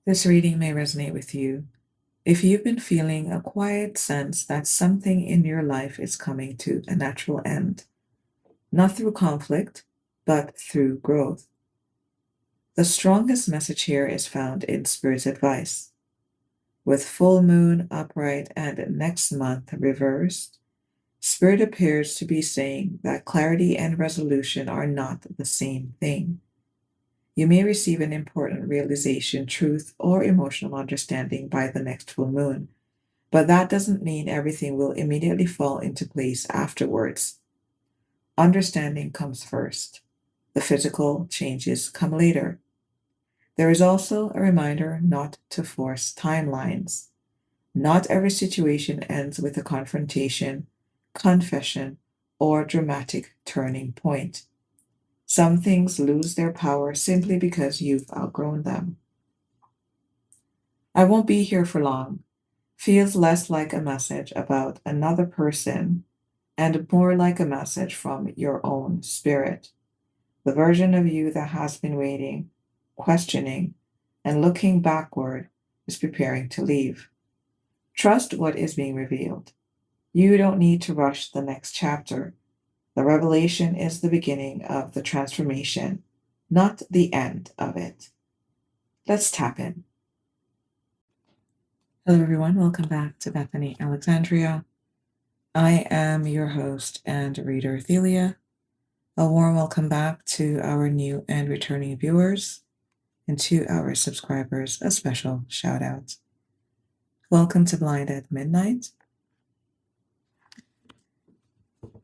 This reading may resonate with you if you've been feeling a quiet sense that something in your life is coming to a natural end, not through conflict, but through growth. The strongest message here is found in Spirit's advice. With full moon upright and next month reversed, Spirit appears to be saying that clarity and resolution are not the same thing. You may receive an important realization, truth, or emotional understanding by the next full moon, but that doesn't mean everything will immediately fall into place afterwards. Understanding comes first. The physical changes come later. There is also a reminder not to force timelines. Not every situation ends with a confrontation, confession, or dramatic turning point. Some things lose their power simply because you've outgrown them. I won't be here for long feels less like a message about another person and more like a message from your own spirit. The version of you that has been waiting, questioning, and looking backward is preparing to leave. Trust what is being revealed. You don't need to rush the next chapter. The revelation is the beginning of the transformation, not the end of it. Let's tap in. Hello, everyone. Welcome back to Bethany Alexandria. I am your host and reader, Thelia. A warm welcome back to our new and returning viewers, and to our subscribers, a special shout out. Welcome to Blind at Midnight.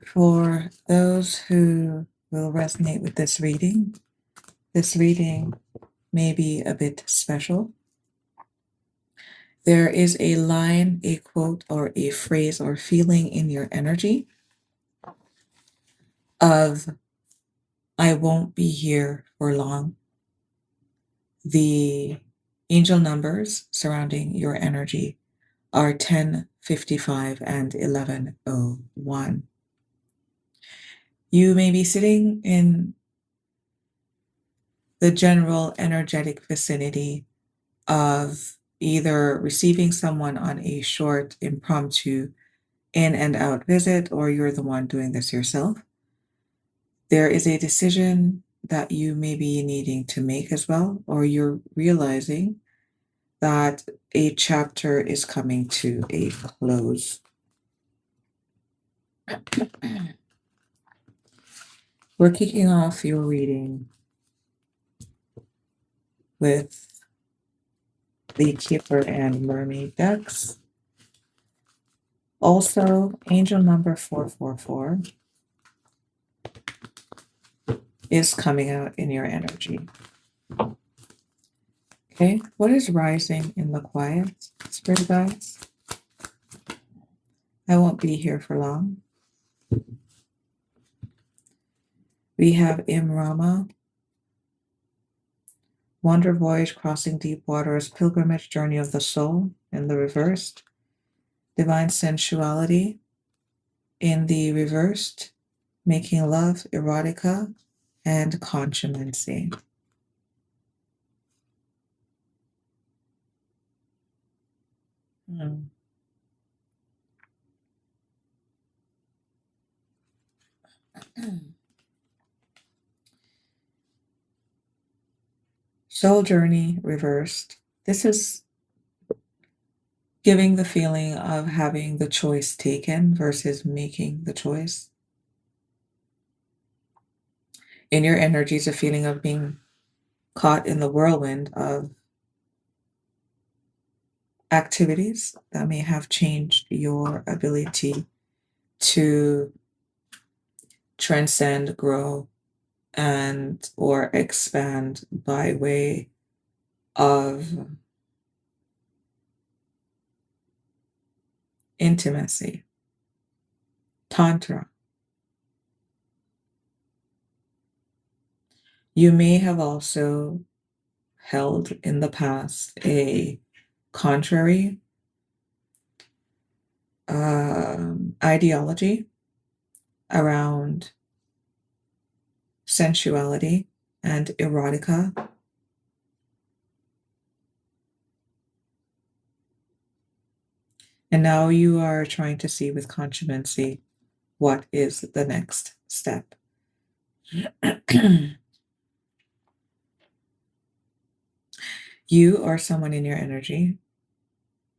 For those who will resonate with this reading may be a bit special. There is a line, a quote, or a phrase or feeling in your energy of, I won't be here for long. The angel numbers surrounding your energy are 10, 55, and 1101. You may be sitting in the general energetic vicinity of either receiving someone on a short, impromptu in and out visit, or you're the one doing this yourself. There is a decision that you may be needing to make as well, or you're realizing that a chapter is coming to a close. We're kicking off your reading with the Keeper and Mermaid decks. Also, angel number 444 is coming out in your energy. Okay, what is rising in the quiet, Spirit guides? I won't be here for long. We have Imrama, Wander Voyage, Crossing Deep Waters, Pilgrimage, Journey of the Soul in the reversed, Divine Sensuality in the reversed, Making Love, Erotica, and Consummation. Soul Journey reversed. This is giving the feeling of having the choice taken versus making the choice. In your energies, a feeling of being caught in the whirlwind of activities that may have changed your ability to transcend, grow, and or expand by way of intimacy, tantra. You may have also held in the past a contrary ideology around sensuality and erotica. And now you are trying to see with consciency what is the next step. You or someone in your energy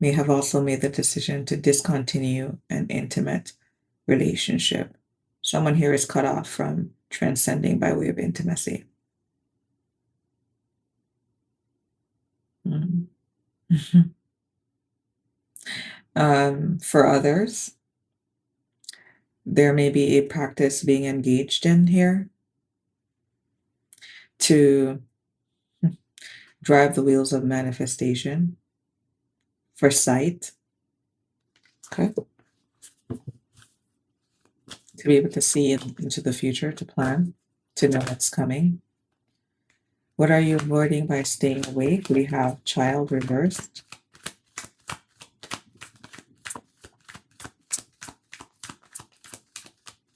may have also made the decision to discontinue an intimate relationship. Someone here is cut off from transcending by way of intimacy. Mhm. For others, there may be a practice being engaged in here to drive the wheels of manifestation for sight. Okay. To be able to see into the future, to plan, to know what's coming. What are you avoiding by staying awake? We have child reversed.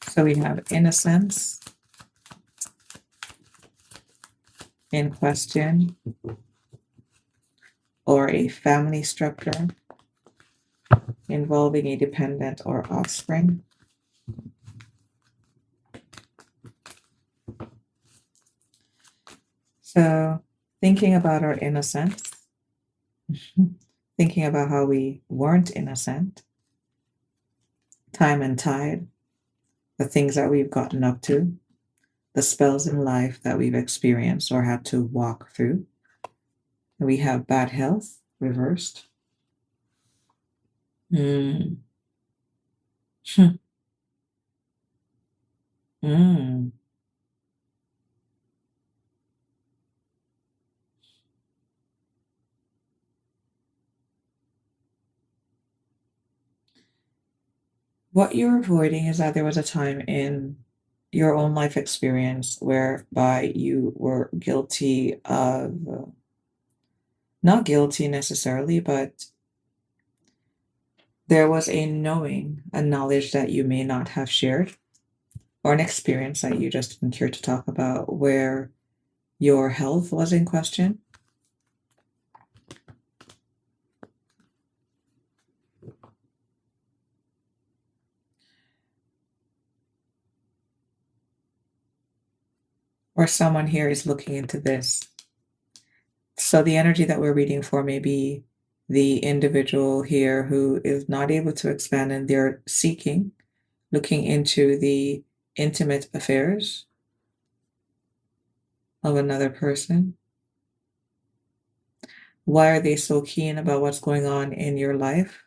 So we have innocence in question, or a family structure involving a dependent or offspring. So thinking about our innocence, thinking about how we weren't innocent, time and tide, the things that we've gotten up to, the spells in life that we've experienced or had to walk through. We have bad health reversed. Mm. Mm. What you're avoiding is that there was a time in your own life experience whereby you were guilty of, not guilty necessarily, but there was a knowing, a knowledge that you may not have shared, or an experience that you just didn't care to talk about, where your health was in question. Or someone here is looking into this. So the energy that we're reading for may be the individual here who is not able to expand and they're seeking, looking into the intimate affairs of another person. Why are they so keen about what's going on in your life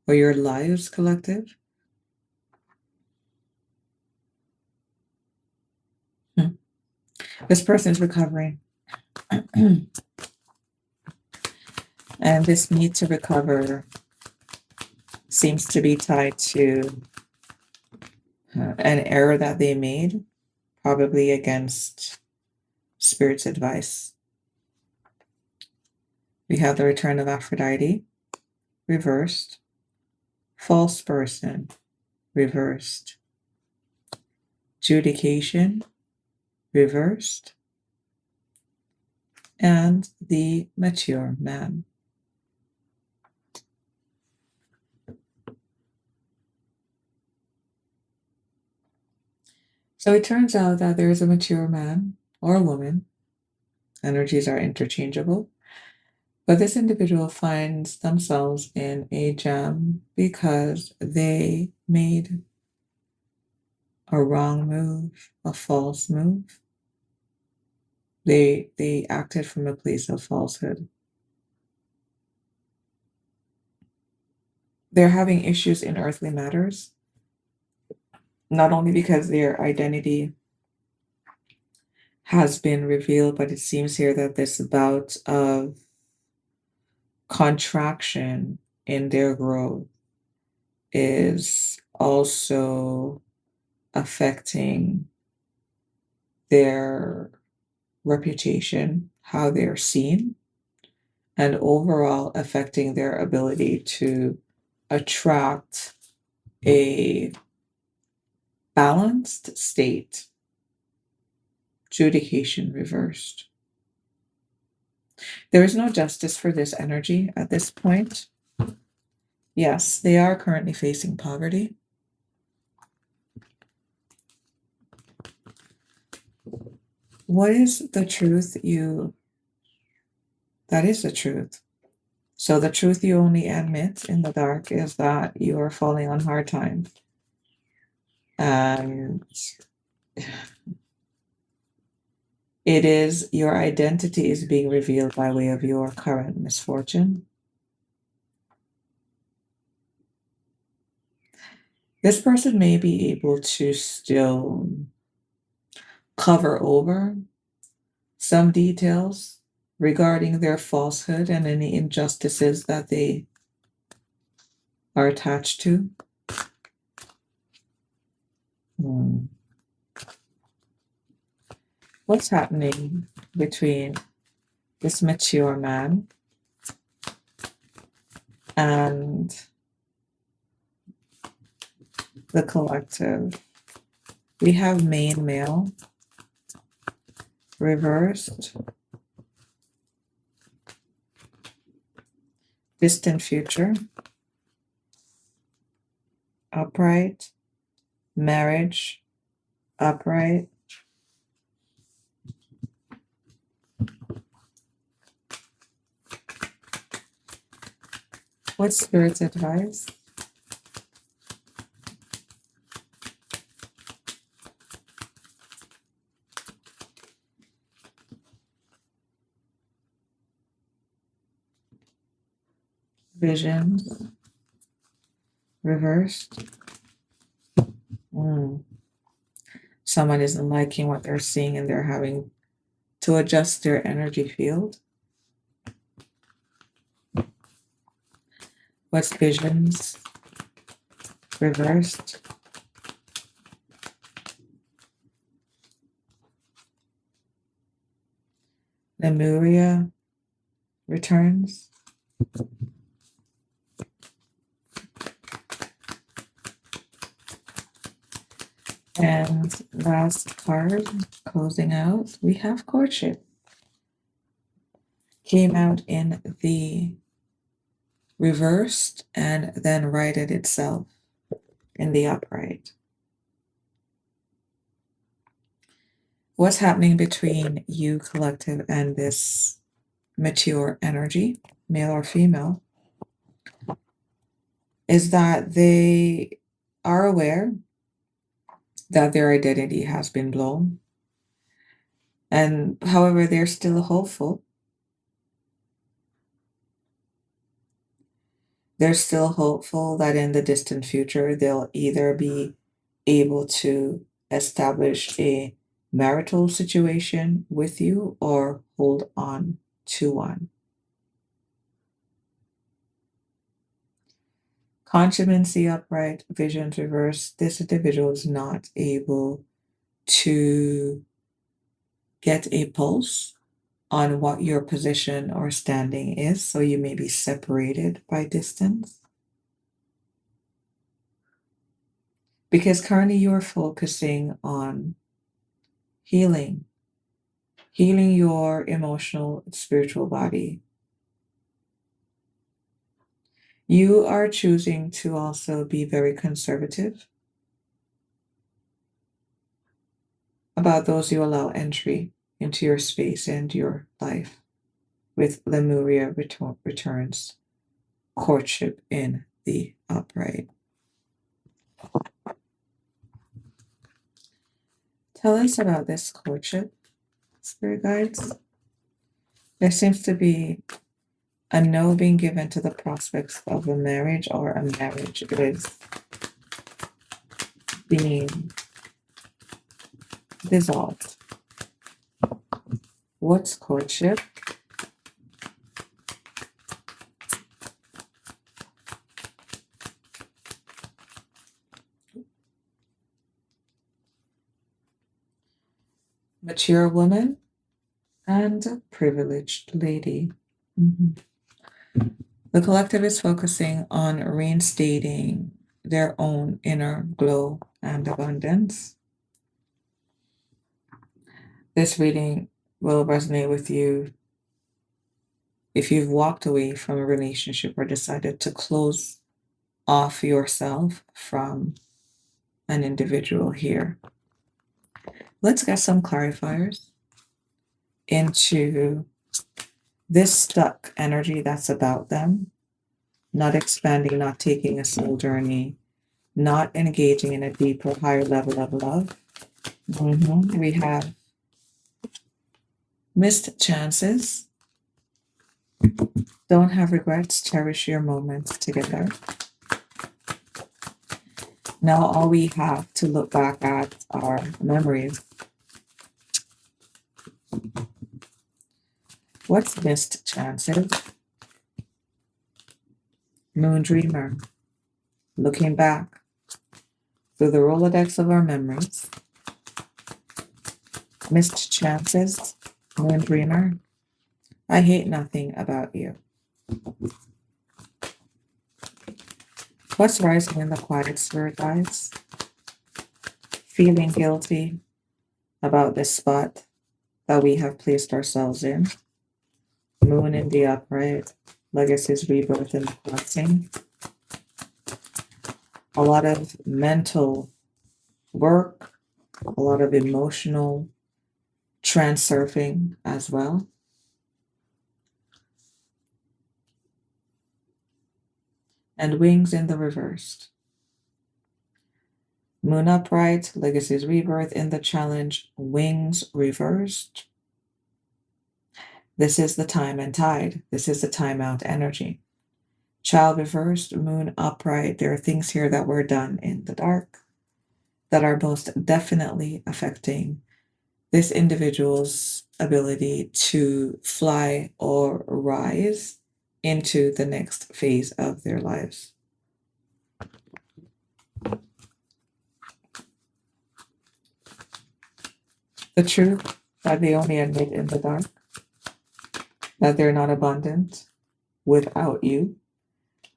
or your lives collective? Hmm. This person is recovering. And this need to recover seems to be tied to an error that they made, probably against Spirit's advice. We have the return of Aphrodite, reversed, false person, reversed, judication, reversed, and the mature man. So it turns out that there is a mature man or a woman. Energies are interchangeable. But this individual finds themselves in a jam because they made a wrong move, a false move. They acted from a place of falsehood. They're having issues in earthly matters, not only because their identity has been revealed, but it seems here that this bout of contraction in their growth is also affecting their reputation, how they're seen, and overall affecting their ability to attract a balanced state. Judication reversed. There is no justice for this energy at this point. Yes, they are currently facing poverty. What is the truth that is the truth? So the truth you only admit in the dark is that you are falling on hard times. And it is your identity is being revealed by way of your current misfortune. This person may be able to still cover over some details regarding their falsehood and any injustices that they are attached to. Hmm. What's happening between this mature man and the collective? We have main male reversed, distant future, upright, marriage, upright. What's Spirit's advice? Visions, reversed. Mm. Someone isn't liking what they're seeing and they're having to adjust their energy field. What's visions? Reversed. Lemuria returns. And last card, closing out, we have courtship. Came out in the reversed and then righted itself in the upright. What's happening between you, collective, and this mature energy, male or female, is that they are aware that their identity has been blown. And however, they're still hopeful. They're still hopeful that in the distant future, they'll either be able to establish a marital situation with you or hold on to one. Consciency upright, visions reversed. This individual is not able to get a pulse on what your position or standing is, so you may be separated by distance. Because currently you're focusing on healing your emotional, spiritual body. You are choosing to also be very conservative about those you allow entry into your space and your life. With Lemuria returns, courtship in the upright. Tell us about this courtship, spirit guides. There seems to be a no being given to the prospects of a marriage, or a marriage is being dissolved. What's courtship? Mature woman and a privileged lady. Mhm. The collective is focusing on reinstating their own inner glow and abundance. This reading will resonate with you if you've walked away from a relationship or decided to close off yourself from an individual here. Let's get some clarifiers into this stuck energy that's about them, not expanding, not taking a soul journey, not engaging in a deeper, higher level of love. We have missed chances. Don't have regrets. Cherish your moments together. Now all we have to look back at are memories. What's missed chances? Moon Dreamer. Looking back through the Rolodex of our memories. Missed chances. Moon Dreamer. I hate nothing about you. What's rising in the quiet spirit guides? Feeling guilty about this spot that we have placed ourselves in. Moon in the upright. Legacies, rebirth, and crossing. A lot of mental work, a lot of emotional transurfing as well. And wings in the reversed. Moon upright, legacies, rebirth in the challenge, wings reversed. This is the time and tide. This is the timeout energy. Child reversed, moon upright. There are things here that were done in the dark that are most definitely affecting this individual's ability to fly or rise into the next phase of their lives. The truth that they only admit in the dark, that they're not abundant without you,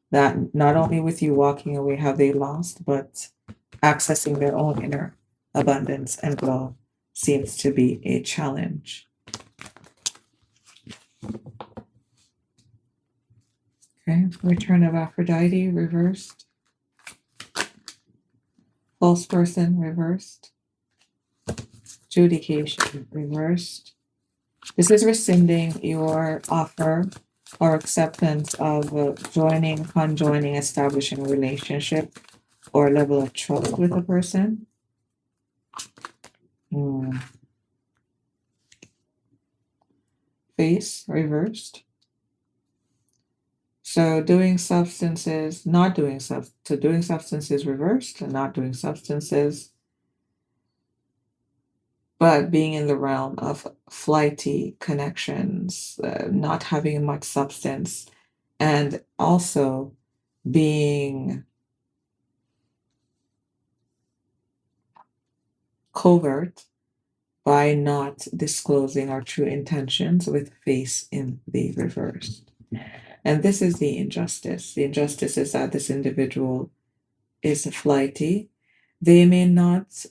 that not only with you walking away have they lost, but accessing their own inner abundance and glow seems to be a challenge. Okay, return of Aphrodite reversed. False person reversed. Judication reversed. This is rescinding your offer or acceptance of joining, conjoining, establishing a relationship or level of trust with a person. Face reversed. So doing substances, not doing doing substances reversed and not doing substances, but being in the realm of flighty connections, not having much substance, and also being covert by not disclosing our true intentions with face in the reverse. And this is the injustice. The injustice is that this individual is flighty. They may not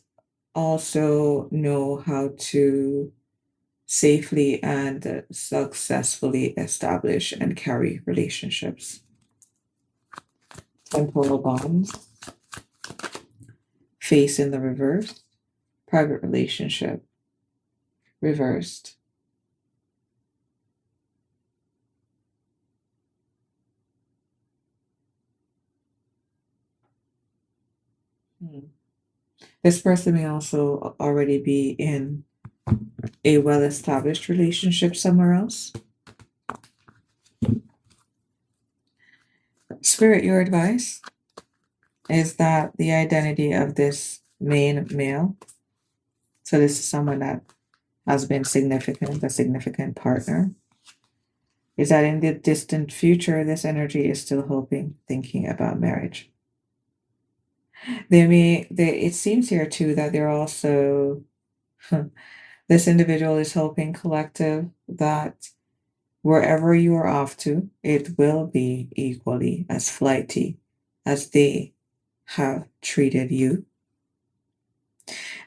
also know how to safely and successfully establish and carry relationships. Temporal bonds. Face in the reverse. Private relationship. Reversed. This person may also already be in a well-established relationship somewhere else. Spirit, your advice is that the identity of this main male, so this is someone that has been significant, a significant partner, is that in the distant future, this energy is still hoping, thinking about marriage. It seems here too that they're also, this individual is hoping, collective, that wherever you are off to, it will be equally as flighty as they have treated you.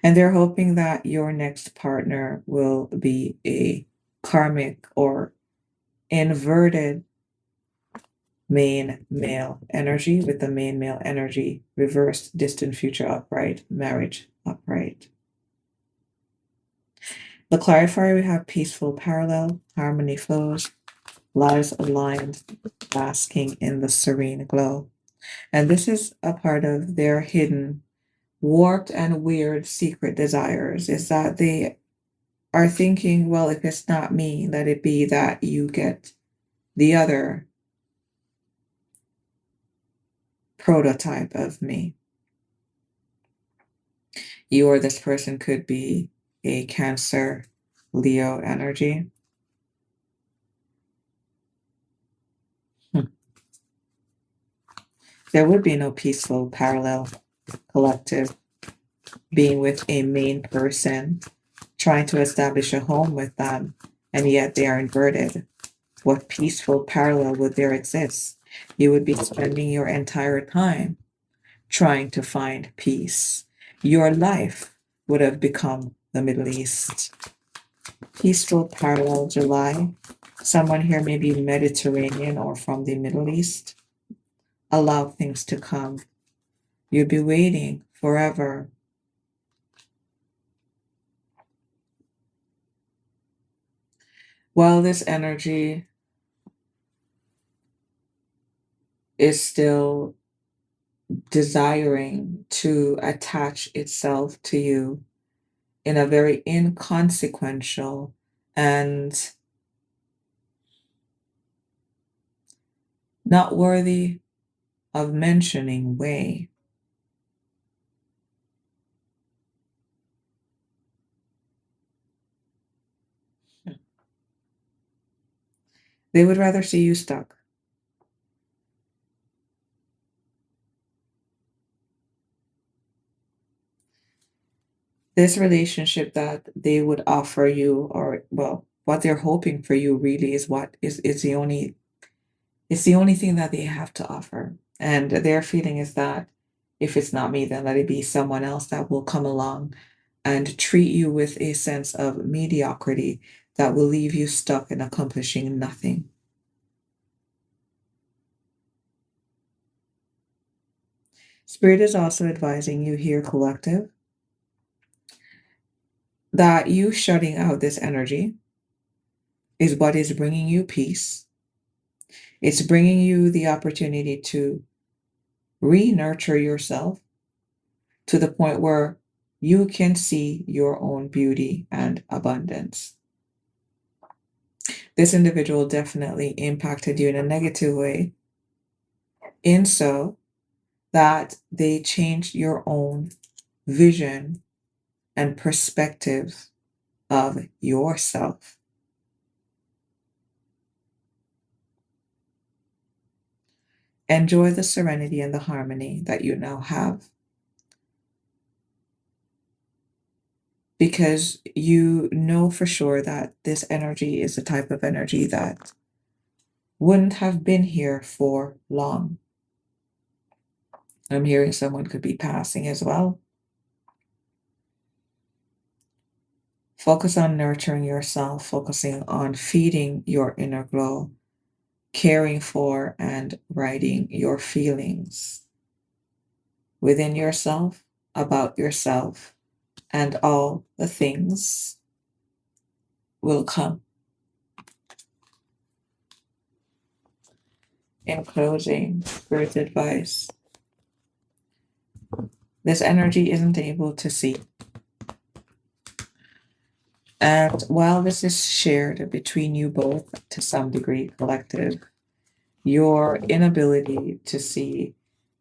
And they're hoping that your next partner will be a karmic or inverted main male energy with the main male energy reversed, distant future upright, marriage upright. The clarifier, we have peaceful parallel, harmony flows, lives aligned, basking in the serene glow. And this is a part of their hidden, warped, and weird secret desires, is that they are thinking, well, if it's not me, let it be that you get the other prototype of me. You or this person could be a Cancer, Leo energy. There would be no peaceful parallel collective being with a main person, trying to establish a home with them, and yet they are inverted. What peaceful parallel would there exist? You would be spending your entire time trying to find peace. Your life would have become the Middle East. Peaceful parallel July. Someone here may be Mediterranean or from the Middle East. Allow things to come. You'd be waiting forever. While this energy is still desiring to attach itself to you in a very inconsequential and not worthy of mentioning way. They would rather see you stuck. This relationship that they would offer you, or well, what they're hoping for you really is what is the only it's the only thing that they have to offer. And their feeling is that if it's not me, then let it be someone else that will come along and treat you with a sense of mediocrity that will leave you stuck in accomplishing nothing. Spirit is also advising you here, collective, that you shutting out this energy is what is bringing you peace. It's bringing you the opportunity to re-nurture yourself to the point where you can see your own beauty and abundance. This individual definitely impacted you in a negative way, in so that they changed your own vision and perspective of yourself. Enjoy the serenity and the harmony that you now have, because you know for sure that this energy is the type of energy that wouldn't have been here for long. I'm hearing someone could be passing as well. Focus on nurturing yourself, focusing on feeding your inner glow, caring for and writing your feelings within yourself, about yourself, and all the things will come. In closing, Spirit's advice. This energy isn't able to see. And while this is shared between you both to some degree, collective, your inability to see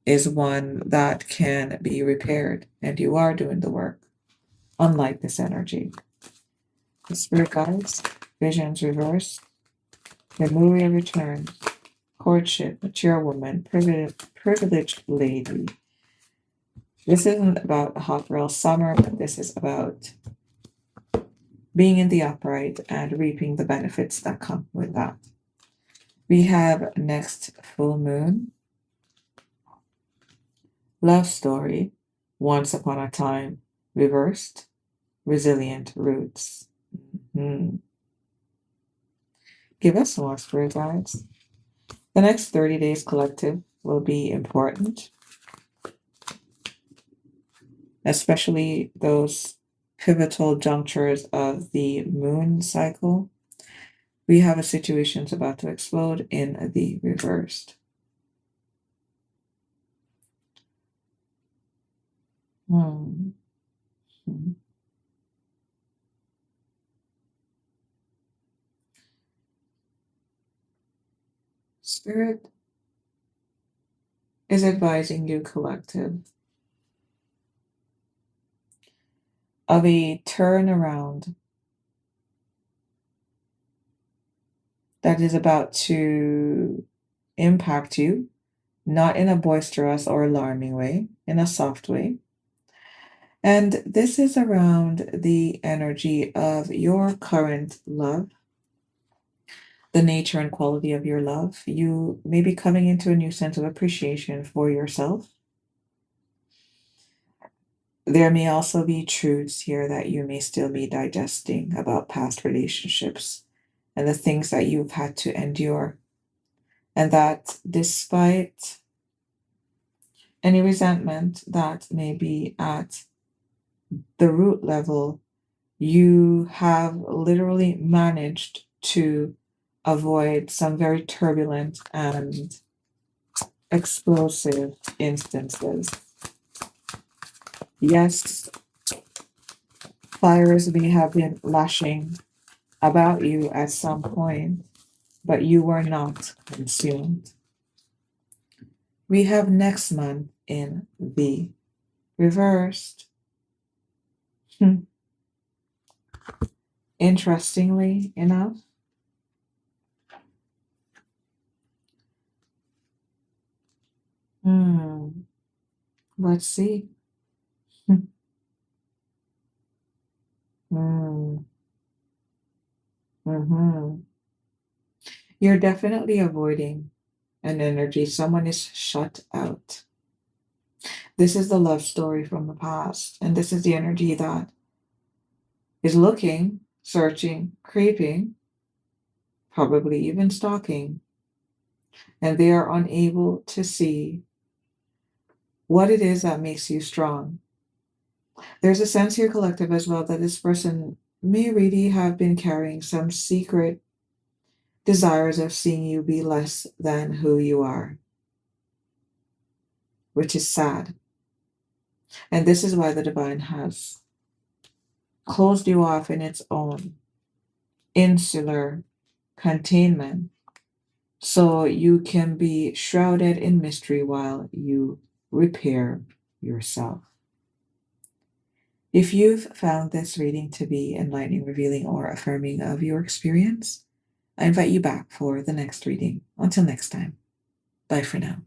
is one that can be repaired, and you are doing the work, unlike this energy. The spirit guides, visions reversed, Lemuria returns, courtship, mature woman, privileged lady. This isn't about a hot girl summer, but this is about being in the upright and reaping the benefits that come with that. We have next full moon. Love story, once upon a time, reversed, resilient roots. Give us more, spirit guides. The next 30 days collective will be important, especially those pivotal junctures of the moon cycle. We have a situation that's about to explode in the reversed. Hmm. Hmm. Spirit is advising you, collective, of a turnaround that is about to impact you, not in a boisterous or alarming way, in a soft way. And this is around the energy of your current love, the nature and quality of your love. You may be coming into a new sense of appreciation for yourself. There may also be truths here that you may still be digesting about past relationships and the things that you've had to endure. And that despite any resentment that may be at the root level, you have literally managed to avoid some very turbulent and explosive instances. Yes, fires may have been lashing about you at some point, but you were not consumed. We have next month in the reversed. Interestingly enough, let's see. Mm, mhm. You're definitely avoiding an energy. Someone is shut out. This is the love story from the past, and this is the energy that is looking, searching, creeping, probably even stalking, and they are unable to see what it is that makes you strong. There's a sense here, collective, as well, that this person may really have been carrying some secret desires of seeing you be less than who you are, which is sad. And this is why the divine has closed you off in its own insular containment so you can be shrouded in mystery while you repair yourself. If you've found this reading to be enlightening, revealing, or affirming of your experience, I invite you back for the next reading. Until next time, bye for now.